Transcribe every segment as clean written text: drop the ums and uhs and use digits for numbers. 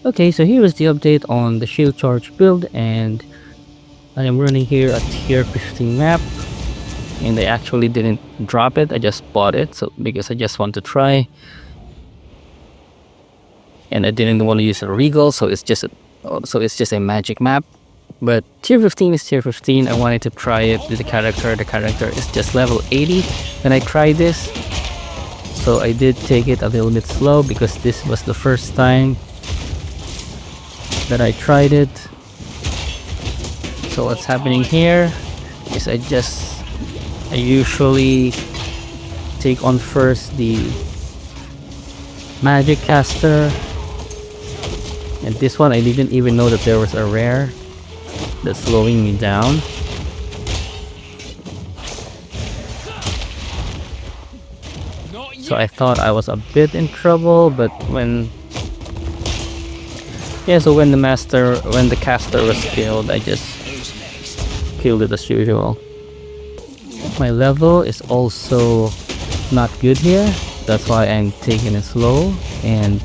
Okay, so here is the update on the shield charge build, and I am running here a tier 15 map, and I actually didn't drop it, I just bought it so because I just want to try, and I didn't want to use a regal, so it's just a magic map. But tier 15 is tier 15. I wanted to try it with the character. The character is just level 80 when I tried this, so I did take it a little bit slow because this was the first time that I tried it. So what's happening here is I usually take on first the magic caster, and this one I didn't even know that there was a rare that's slowing me down. So I thought I was a bit in trouble, but when the caster was killed, I just killed it as usual. My level is also not good here, that's why I'm taking it slow, and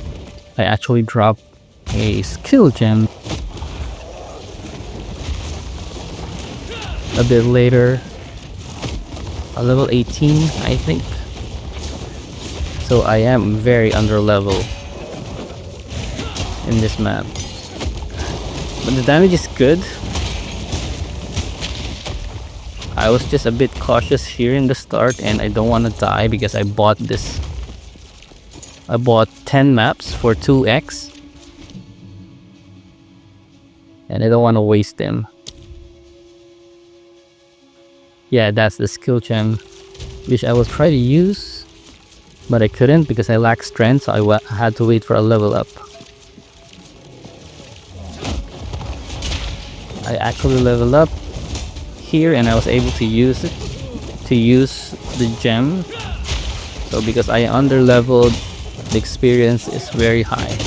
I actually dropped a skill gem a bit later, a level 18 I think. So I am very under level in this map, but the damage is good. I was just a bit cautious here in the start, and I don't want to die because I bought 10 maps for 2x, and I don't want to waste them. Yeah, that's the skill gem which I will try to use, but I couldn't because I lack strength, so I had to wait for a level up. I actually leveled up here and I was able to use the gem. So because I under leveled, the experience is very high.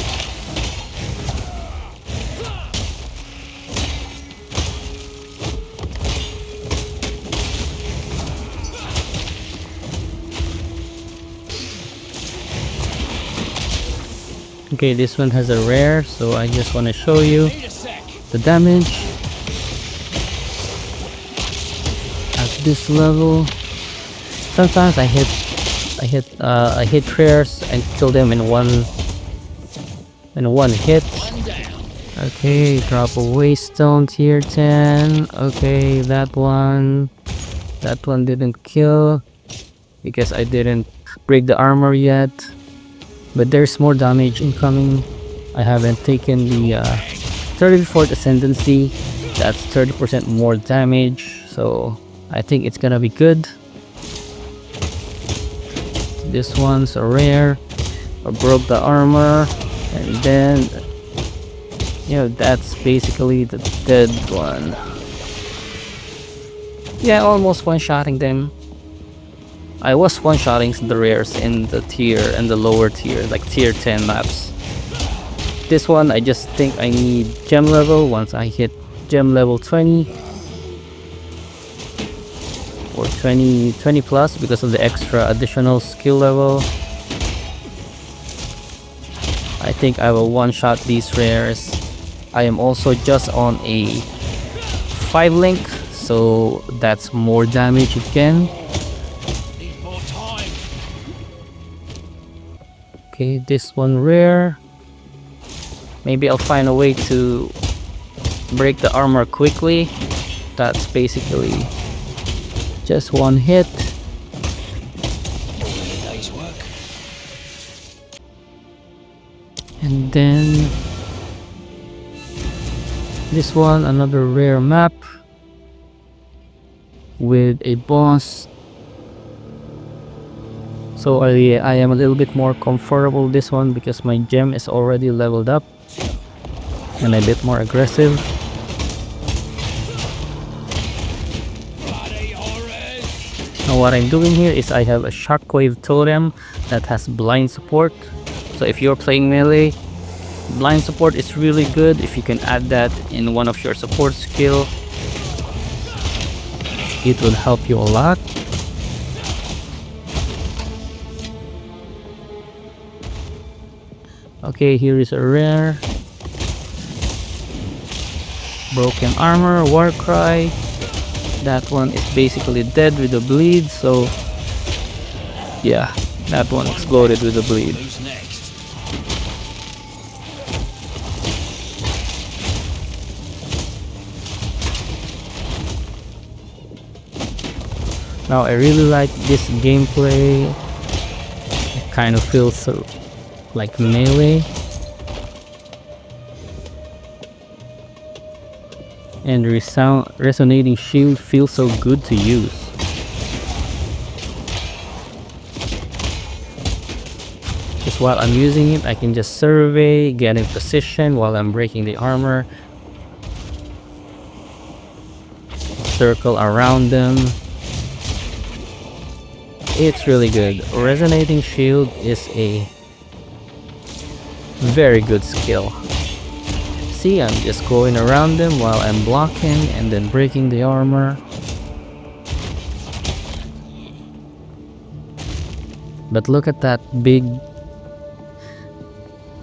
Okay, this one has a rare, so I just want to show you the damage at this level. Sometimes I hit rares and kill them in one hit. Okay, drop a waystone tier 10. Okay, that one didn't kill because I didn't break the armor yet. But there's more damage incoming. I haven't taken the 34th Ascendancy. That's 30% more damage, so I think it's gonna be good. This one's a rare. I broke the armor, and then that's basically the dead one. Yeah, almost one-shotting them. I was one-shotting the rares in the lower tier, like tier 10 maps. This one, I just think I need gem level. Once I hit gem level 20 or 20 plus because of the extra additional skill level, I think I will one-shot these rares. I am also just on a 5 link, so that's more damage again. Okay, this one rare. Maybe I'll find a way to break the armor quickly. That's basically just one hit. And then this one, another rare map with a boss. So I am a little bit more comfortable this one because my gem is already leveled up and a bit more aggressive. Now what I'm doing here is I have a shockwave totem that has blind support. So if you're playing melee, blind support is really good. If you can add that in one of your support skill, it will help you a lot. Okay, here is a rare. Broken armor, war cry. That one is basically dead with the bleed, so yeah, that one exploded with the bleed. Now I really like this gameplay. It kind of feels so like melee. And resonating shield feels so good to use. Just while I'm using it, I can just survey, get in position while I'm breaking the armor. Circle around them. It's really good. Resonating shield is a very good skill. See, I'm just going around them while I'm blocking and then breaking the armor. But look at that big,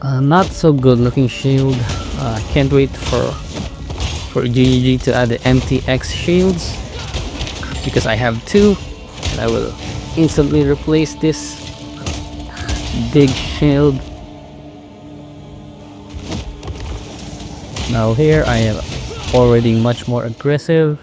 not so good looking shield. Can't wait for GG to add the MTX shields, because I have two and I will instantly replace this big shield. Now here I am already much more aggressive.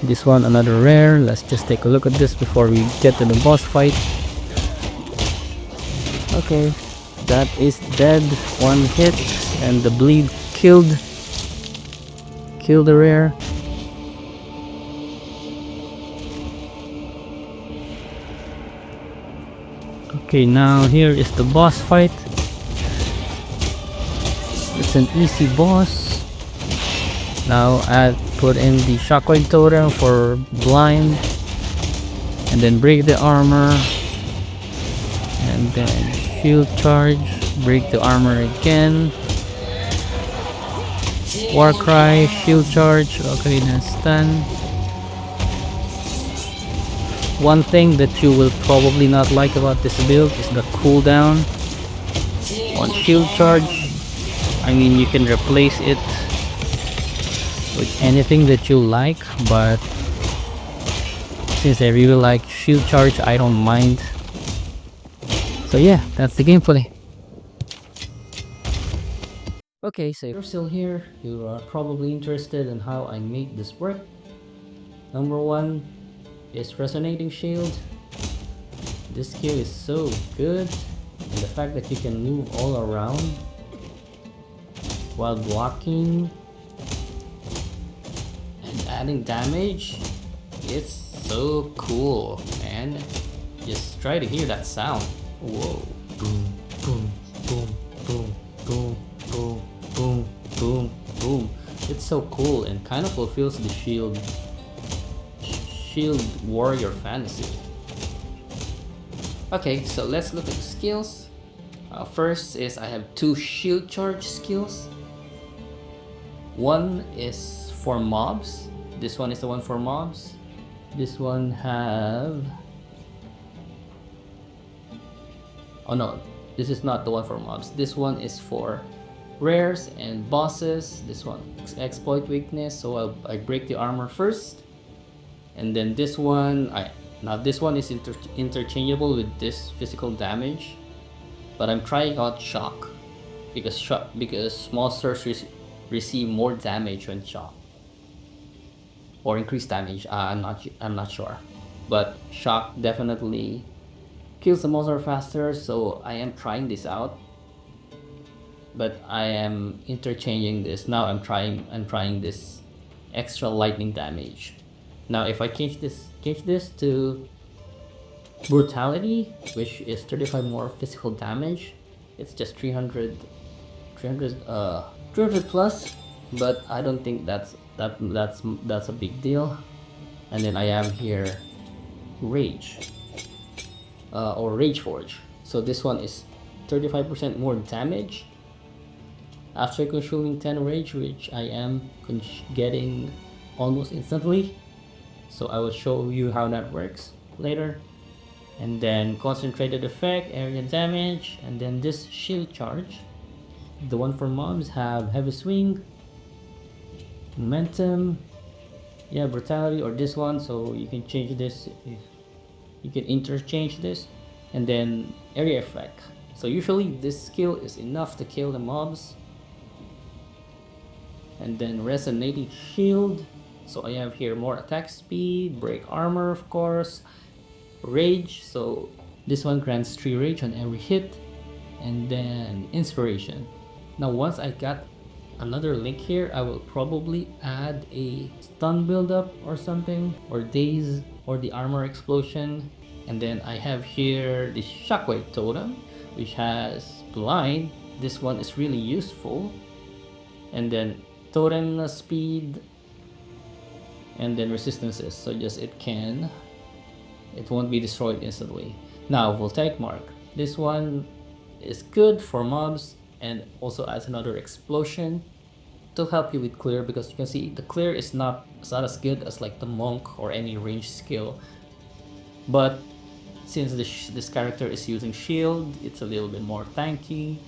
This one another rare. Let's just take a look at this before we get to the boss fight. Okay, that is dead. One hit and the bleed killed the rare. Okay, now here is the boss fight. It's an easy boss. Now I put in the shockwave totem for blind, and then break the armor, and then shield charge, break the armor again, war cry, shield charge. Okay, that's done. One thing that you will probably not like about this build is the cooldown on shield charge. I mean, you can replace it with anything that you like, but since I really like shield charge, I don't mind. So yeah, that's the gameplay. Okay, so if you're still here, you are probably interested in how I make this work. Number one is resonating shield. This skill is so good, and the fact that you can move all around while blocking and adding damage, it's so cool, man. Just try to hear that sound. Whoa. Boom, boom, boom, boom, boom, boom, boom, boom, boom. It's so cool and kind of fulfills the shield warrior fantasy. Okay, so let's look at the skills. First is I have two shield charge skills. One is for mobs. This one is the one for mobs. This one have... oh no, this is not the one for mobs. This one is for rares and bosses. This one exploit weakness, so I break the armor first. And then this one, this one is interchangeable with this physical damage, but I'm trying out shock because monsters receive more damage when shocked, or increased damage. I'm not sure, but shock definitely kills the monster faster. So I am trying this out, but I am interchanging this. Now I'm trying this extra lightning damage. Now if I change this to brutality, which is 35 more physical damage, it's just 300 plus, but I don't think that's a big deal. And then I have here rage, or rage forge. So this one is 35% more damage after consuming 10 rage, which I am getting almost instantly. So I will show you how that works later. and then concentrated effect, area damage, and then this shield charge. The one for mobs have heavy swing, momentum, yeah, brutality, or this one, so you can change this, you can interchange this, and then area effect. So usually this skill is enough to kill the mobs. And then resonating shield, so I have here more attack speed, break armor of course, rage, so this one grants 3 rage on every hit, and then inspiration. Now once I got another link here, I will probably add a stun buildup or something, or daze, or the armor explosion. And then I have here the shockwave totem, which has blind. This one is really useful. And then totem speed, and then resistances, so just it won't be destroyed instantly. Now voltaic mark, this one is good for mobs and also adds another explosion to help you with clear, because you can see the clear is not as good as like the monk or any range skill, but since this character is using shield, it's a little bit more tanky,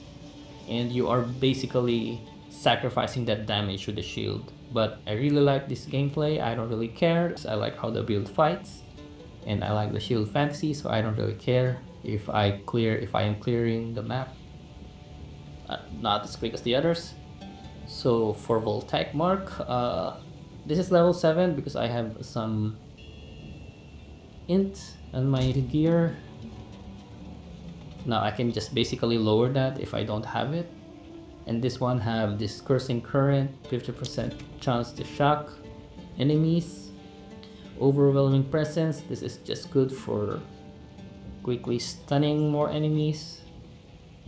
and you are basically sacrificing that damage with the shield. But I really like this gameplay. I don't really care. I like how the build fights, and I like the shield fantasy, so I don't really care if I am clearing the map not as quick as the others. So for voltaic mark, this is level 7 because I have some int on my gear. Now I can just basically lower that if I don't have it. And this one have this cursing current, 50% chance to shock enemies, overwhelming presence. This is just good for quickly stunning more enemies,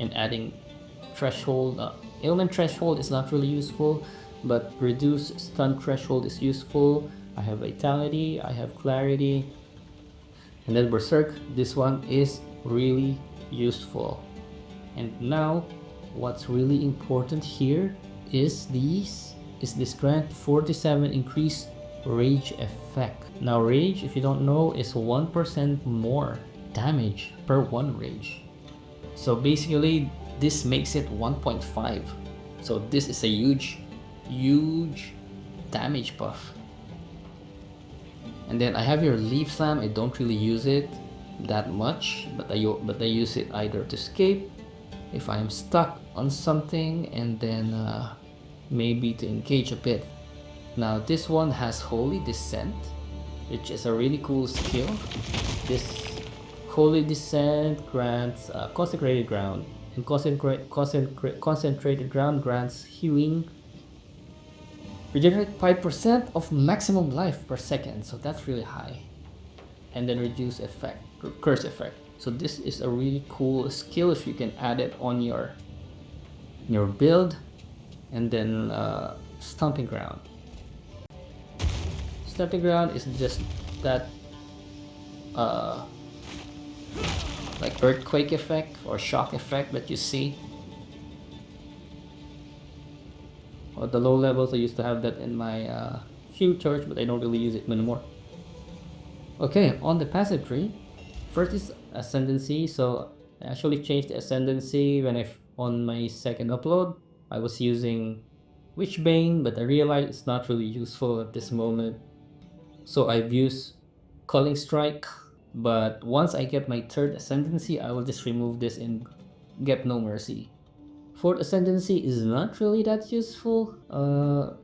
and adding threshold. Ailment threshold is not really useful, but reduce stun threshold is useful. I have vitality, I have clarity, and then berserk. This one is really useful. And now what's really important here is this grant 47 increased rage effect. Now rage, if you don't know, is 1% more damage per 1 rage. So basically this makes it 1.5. So this is a huge damage buff. And then I have your leaf slam. I don't really use it that much, but I use it either to escape if I am stuck on something, and then maybe to engage a bit. Now this one has Holy Descent, which is a really cool skill. This Holy Descent grants Consecrated Ground, and Concentrated Ground grants healing. Regenerate 5% of maximum life per second, so that's really high. And then reduce effect, curse effect. So this is a really cool skill if you can add it on your build. And then Stomping Ground. Stomping Ground is just that like earthquake effect or shock effect that you see. At the low levels, I used to have that in my Hue Church, but I don't really use it anymore. Okay, on the passive tree, first is Ascendancy. So I actually changed the Ascendancy when on my second upload. I was using Witchbane, but I realized it's not really useful at this moment. So I've used Culling Strike, but once I get my third Ascendancy, I will just remove this and get No Mercy. Fourth Ascendancy is not really that useful.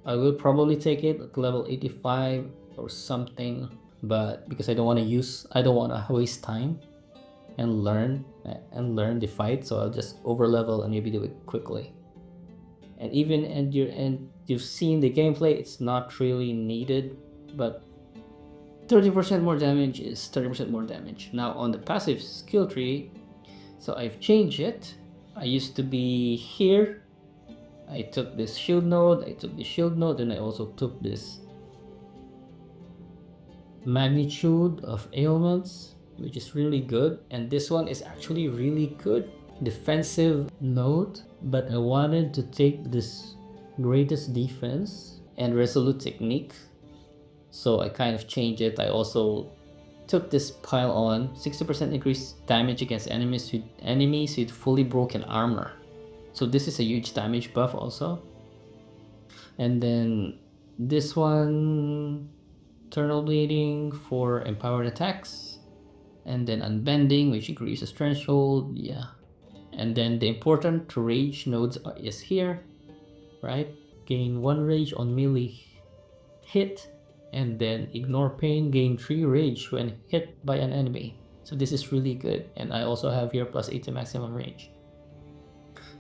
I will probably take it at level 85 or something, but because I don't want to waste time and learn the fight, so I'll just over level and maybe do it quickly. And even and you've seen the gameplay, it's not really needed, but 30% more damage is 30% more damage. Now on the passive skill tree, so I've changed it. I used to be here. I took this shield node, and I also took this magnitude of ailments, which is really good. And this one is actually really good defensive node, but I wanted to take this greatest defense and resolute technique, so I kind of changed it. I also took this pile on, 60% increased damage against enemies with fully broken armor. So this is a huge damage buff also. And then this one, Eternal Bleeding for empowered attacks. And then Unbending, which increases threshold, yeah. And then the important rage nodes is here, right? Gain 1 rage on melee hit, and then Ignore Pain, gain 3 rage when hit by an enemy. So this is really good. And I also have here plus 8 to maximum rage.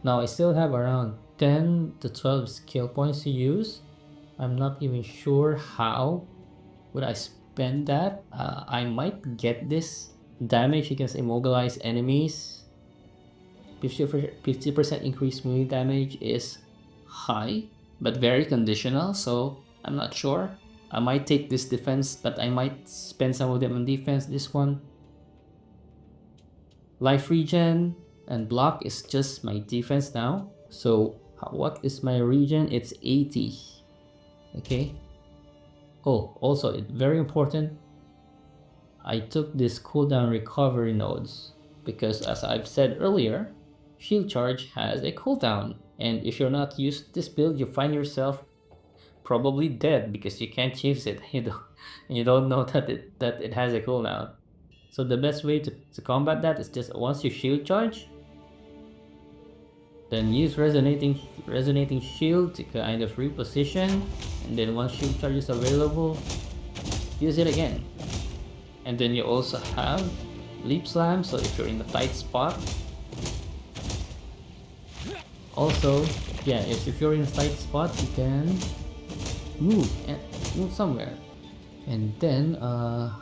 Now I still have around 10 to 12 skill points to use. I'm not even sure how would I spend that. I might get this damage against immobilized enemies. 50% increased melee damage is high, but very conditional, so I'm not sure. I might take this defense, but I might spend some of them on defense. This one, life regen and block is just my defense now. So what is my regen? It's 80. Okay. Oh, also very important, I took this cooldown recovery nodes because, as I've said earlier, shield charge has a cooldown, and if you're not used to this build, you find yourself probably dead because you can't use it. You don't know that it has a cooldown. So the best way to combat that is just once you shield charge, then use resonating shield to kind of reposition, and then once shield charge is available, use it again. And then you also have leap slam, so if you're in a tight spot, also, yeah, if you're in a tight spot, you can move somewhere. And then oh,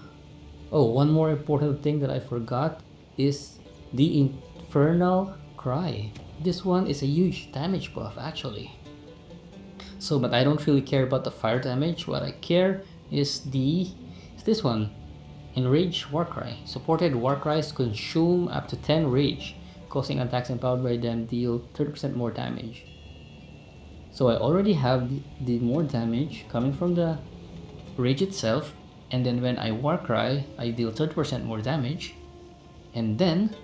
one more important thing that I forgot is the Infernal Cry. This one is a huge damage buff actually. So, but I don't really care about the fire damage. What I care is this one, Enraged Warcry. Supported Warcries consume up to 10 rage, causing attacks empowered by them deal 30% more damage. So I already have the more damage coming from the rage itself, and then when I Warcry, I deal 30% more damage. And then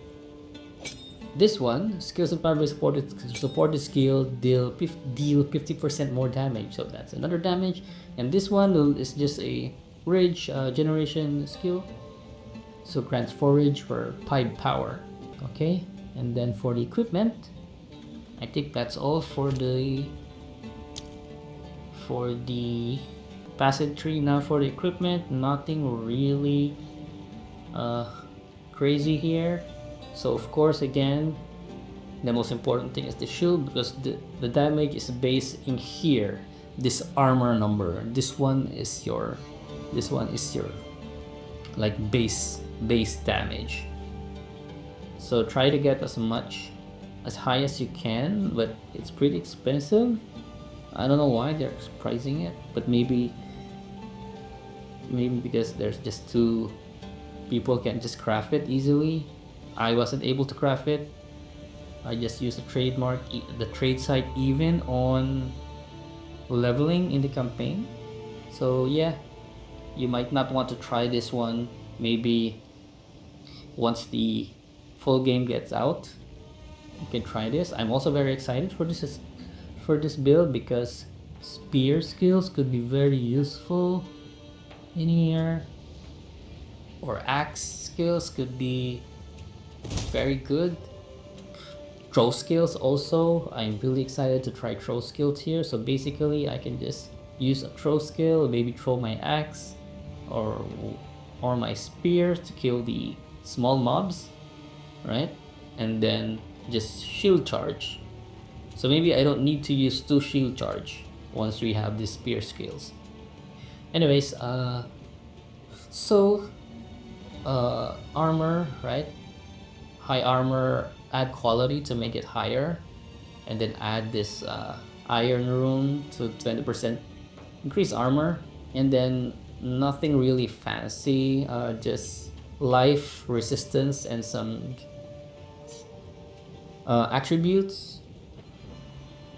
this one, skills empowered by supported skill deal 50% more damage, so that's another damage. And this one is just a rage generation skill, so grants 4 rage for pipe power. Okay, and then for the equipment, I think that's all for the passage tree. Now for the equipment, nothing really crazy here. So of course, again, the most important thing is the shield, because the damage is based in here, this armor number. This one is your like base damage. So try to get as high as you can, but it's pretty expensive. I don't know why they're pricing it, but maybe because there's just two people can just craft it easily. I wasn't able to craft it. I just used the trade site even on leveling in the campaign. So yeah, you might not want to try this one. Maybe once the full game gets out, you can try this. I'm also very excited for this build because spear skills could be very useful in here, or axe skills could be very good. Throw skills also, I'm really excited to try throw skills here. So basically I can just use a throw skill, maybe throw my axe or my spear to kill the small mobs, right? And then just shield charge. So maybe I don't need to use 2 shield charge once we have these spear skills. Anyways, armor, right? High armor, add quality to make it higher, and then add this iron rune to 20% increase armor, and then nothing really fancy, just life, resistance, and some attributes,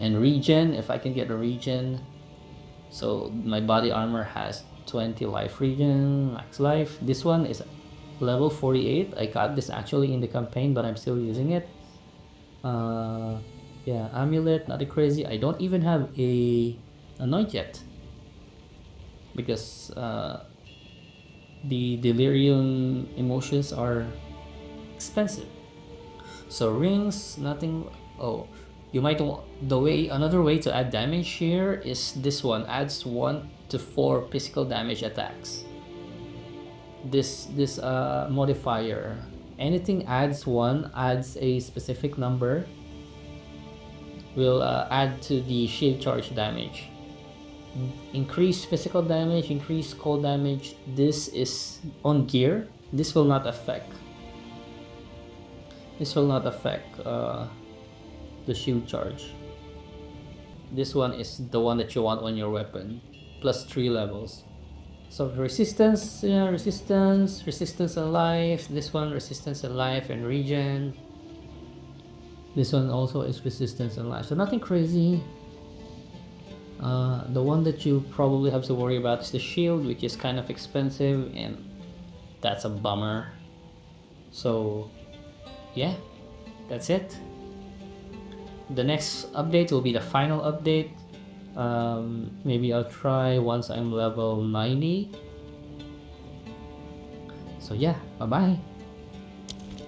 and regen if I can get a regen. So my body armor has 20 life regen, max life. This one is level 48. I got this actually in the campaign, but I'm still using it. Yeah, amulet, nothing crazy. I don't even have a anoint yet because the delirium emotions are expensive. So rings, nothing. Oh, you might want the way. Another way to add damage here is this one adds 1 to 4 physical damage attacks. This modifier, anything adds 1 adds a specific number, will add to the shield charge damage. Increase physical damage, increase cold damage. This is on gear. This will not affect. This will not affect the shield charge. This one is the one that you want on your weapon, plus 3 levels. So resistance, yeah, resistance and life. This one resistance and life and regen. This one also is resistance and life. So nothing crazy. The one that you probably have to worry about is the shield, which is kind of expensive, and that's a bummer. So yeah, that's it. The next update will be the final update. Maybe I'll try once I'm level 90. So yeah, bye bye.